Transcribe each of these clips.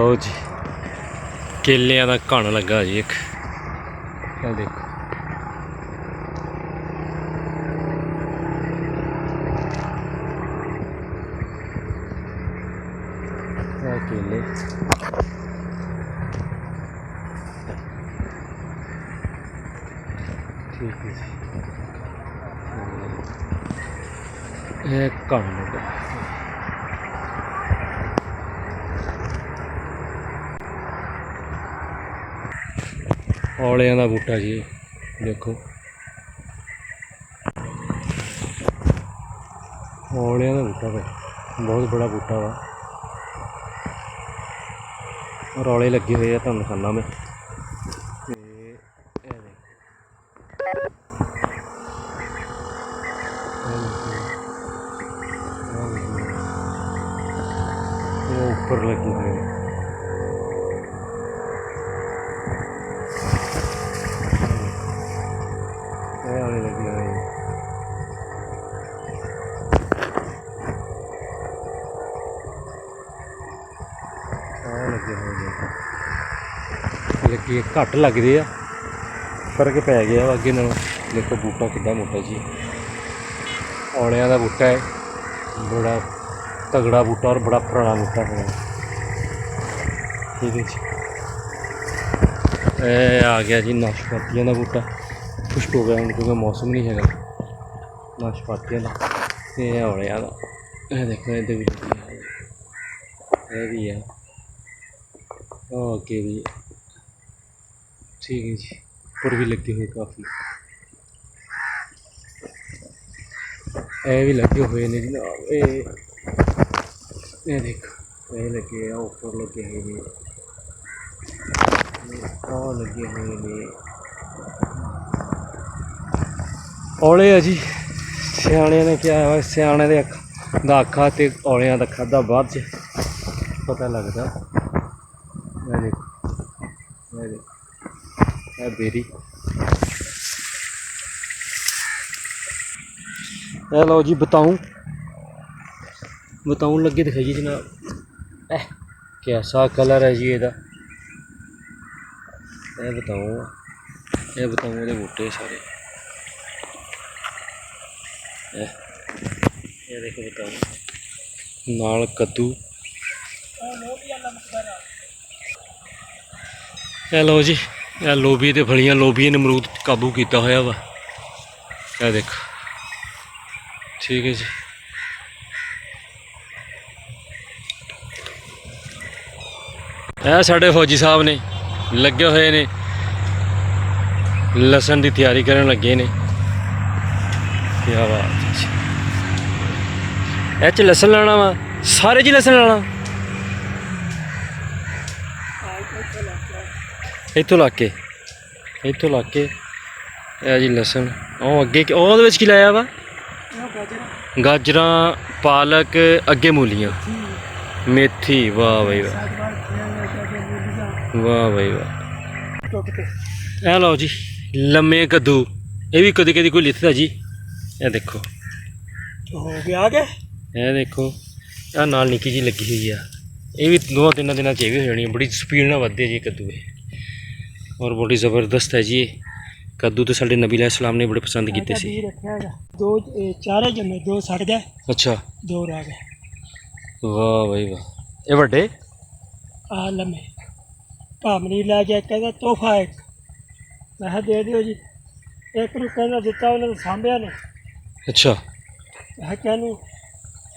ਲਓ ਜੀ ਕੇਲਿਆਂ ਦਾ ਘਣ ਲੱਗਾ ਜੀ ਇੱਕ। ਇਹ ਦੇਖੋ ਇਹ ਕੇਲੇ ठीक है जी। ये कम लगा औलियां दा बूटा जी देखो औलियां दा बूटा भाई बहुत बड़ा बूटा वा और औले लगे हुए हैं तुहानूं दिखाना मैं। ऊपर लगी हुई है आने लगी हुई है। लगी घट लगती है फर्क पै गया अगे नालों। देखो बूटा कितना मोटा जी औलियां दा बूटा है बड़ा तगड़ा बूटा और बड़ा पुराना बूटा है। ठीक है जी ए आ गया जी नाशपातियों का बूटा खुश्क हो गया क्योंकि मौसम नहीं है नाशपातियों का। ये औलियां दा देखो ये भी है अगे भी ठीक है जी ऊपर भी लगे हुए काफ़ी भी लगे हुए ने जनाब। ये देखो ये लगे ऊपर लगे हुए ने लगे हुए ने औले है जी। सियाने ने क्या है सियाने दे दा अखा ते औलियां दा खादा बाद च पता लगता। ये देखो ये बेरी लो जी बताऊं लगे दिखाइए जनाब कैसा कलर है जी ਇਹਦਾ। ये बताऊं ये बूटे सारे ये देखो बताऊं नाल कद्दू। ये लो जी ये लोबी ते फलियां लोबी ने अमरूद काबू किया होया वा। ये देखो ठीक है जी ਇਹ ਸਾਡੇ फौजी साहब ने लगे हुए ने लसन की तैयारी करन लगे ने। क्या बात है च लसन लाना वा सारे जी लसन लाना इत्थों ला के जी लसन अगे की लाया वा गाजरां पालक अगे मूलियां मेथी। वाह भाई वाह भाई वाह। ए लो जी लम्मे कद्दू ये भी कदी कदी कोई लिखता जी। ये देखो हो गया ये देखो आ नाल निक्की जी लगी हुई है ये भी 2-3 दिन च भी हो जानी बड़ी स्पीड नाल वधदे जी कद्दू और बड़ी ज़बरदस्त है जी। कद्दू तो साढ़े नबी अलैहिस्सलाम ने बड़े पसंद किए सी। दो चारे जमे 2 सड़ गए अच्छा 2 रह गए। वाह भाई वाह ये बड़े आ लम्मे भामनी लै गया कहता तोहफा एक मैं दे दियो जी एक नूं कहना दिता उन्होंने सांभिया ने। अच्छा मैं कहनूं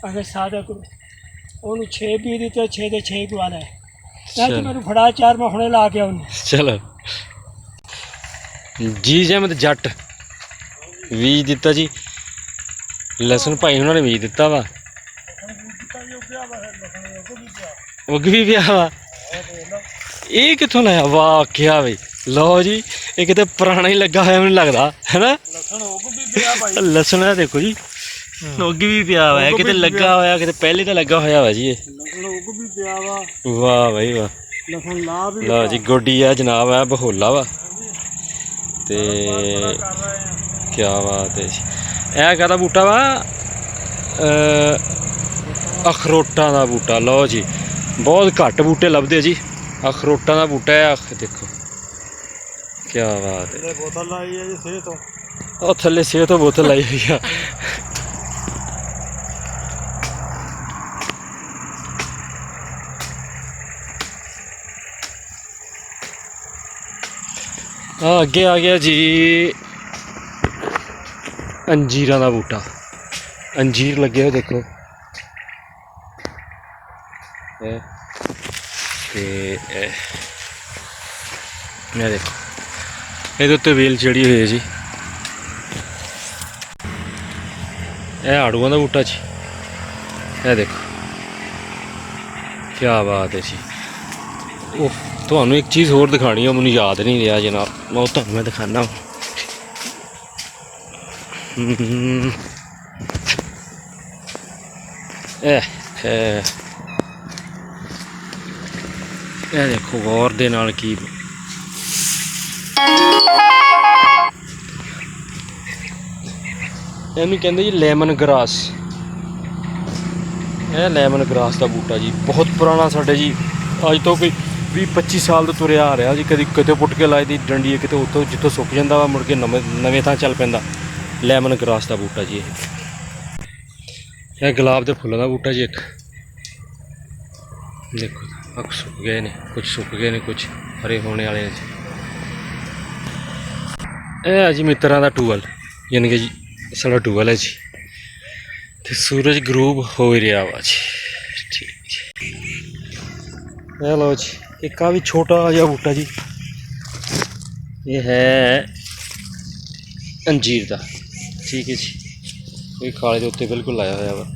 अगर सादा को ਉਹਨੂੰ 6 ਵੀ ਦਿੱਤੇ 6 ਦੇ 6 ਗਵਾ ਲੈ ਅੱਜ ਮੈਨੂੰ ਫੜਾ 4 ਮੈਂ ਹੁਣੇ ਲਾ ਕੇ ਆਉਣੀ। ਚਲੋ ਜੀ ਜਮਤ ਜੱਟ ਬੀਜ ਦਿੱਤਾ ਜੀ ਲਸਣ ਭਾਈ ਉਹਨਾਂ ਨੇ ਬੀਜ ਦਿੱਤਾ ਵਾ ਉਗ ਵੀ ਪਿਆ ਵਾ। ਇਹ ਕਿੱਥੋਂ ਲਾਇਆ ਵਾਹ ਕਿਹਾ ਬਈ ਲਓ ਜੀ ਇਹ ਕਿਤੇ ਪੁਰਾਣਾ ਹੀ ਲੱਗਾ ਹੋਇਆ ਮੈਨੂੰ ਲੱਗਦਾ ਹੈ ਨਾ। ਲਸਣ ਆ ਦੇਖੋ ਜੀ उग भी पिया हुआ है किते लगा होया किते पहले तो लगा होया वा जी ये वाह भाई वाह। लो जी गोडी है जनाब है बहोला वा ते क्या बात है जी। यह कहता बूटा वा अखरोटा का बूटा। लो जी बहुत घट बूटे लभदे जी। अखरोटां दा बूटा है, देखो क्या बात है। बोतल लाई है जी सेह तो और थल्ले सेह तो बोतल लाई हुई है। अगे आ गया जी अंजीर का बूटा। अंजीर लगे हो देखो, देखो ये उत्ते वेल चढ़ी हुई है जी। यह आड़ूआं का बूटा जी, यह देखो क्या बात है जी। ओह तुहानू एक चीज़ होर दिखानी है, मैनू याद नहीं रहा जनाब, मैं तुहानू मैं दिखाना। ਇਹ ਦੇਖੋ ਗੌਰ ਦੇ ਨਾਲ ਕੀ ਇਹਨੂੰ ਕਹਿੰਦੇ ਜੀ ਲੈਮਨ ਗਰਾਸ। ਇਹ ਲੈਮਨ ਗਰਾਸ ਦਾ ਬੂਟਾ ਜੀ ਬਹੁਤ ਪੁਰਾਣਾ ਸਾਡੇ ਜੀ, ਅੱਜ ਤੋਂ ਕੋਈ 20-25 ਸਾਲ ਤੋਂ ਤੁਰਿਆ ਆ ਰਿਹਾ ਜੀ। ਕਦੀ ਕਿਤੇ ਪੁੱਟ ਕੇ ਲਾਈ ਦੀ ਡੰਡੀ, ਕਿਤੇ ਉੱਥੋਂ ਜਿੱਥੋਂ ਸੁੱਕ ਜਾਂਦਾ ਵਾ ਮੁੜ ਕੇ ਨਵੇਂ ਥਾਂ ਚੱਲ ਪੈਂਦਾ। ਲੈਮਨ ਗਰਾਸ ਦਾ ਬੂਟਾ ਜੀ ਇਹ ਗੁਲਾਬ ਦੇ ਫੁੱਲਾਂ ਦਾ ਬੂਟਾ ਜੀ। ਇੱਕ देखो अग सुक गए ने, कुछ सुक गए ने, कुछ हरे होने वाले हैं जी। यह है जी मित्रा का टूबल, यानी कि जी साड़ा टूबल है जी। तो सूरज गरूब हो ही रहा वा जी। ठीक है लो जी, एक आ भी छोटा जहा बूटा जी, ये है अंजीर का। ठीक है जी, ये खाले के उत्ते बिल्कुल लाया हुआ वा।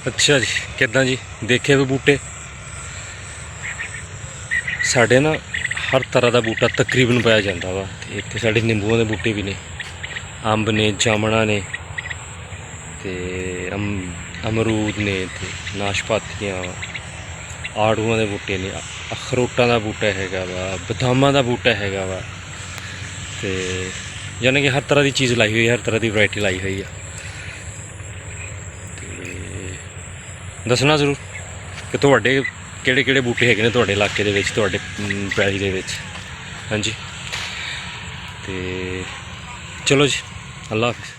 अच्छा जी किदा जी देखे भी बूटे साढ़े ना हर तरह का बूटा तकरीबन पाया जाता वा। इतने साढ़े निंबुओं के बूटे भी ने, अंब ने, जामना ने, ते अमरूद ने, ते नाशपातियाँ, आड़ूआं के बूटे ने, अखरोटां का बूटा हैगा वा, बदामां का बूटा हैगा वा। ते यानी कि हर तरह की चीज़ लाई हुई है, हर तरह की वैरायटी लाई हुई है। दसना जरूर कि तुहाडे किहड़े किहड़े बूटे हैगे ने तुहाडे इलाके दे विच, तुहाडे पैली दे विच। हाँ जी, ते चलो जी, अल्लाह हाफिज़।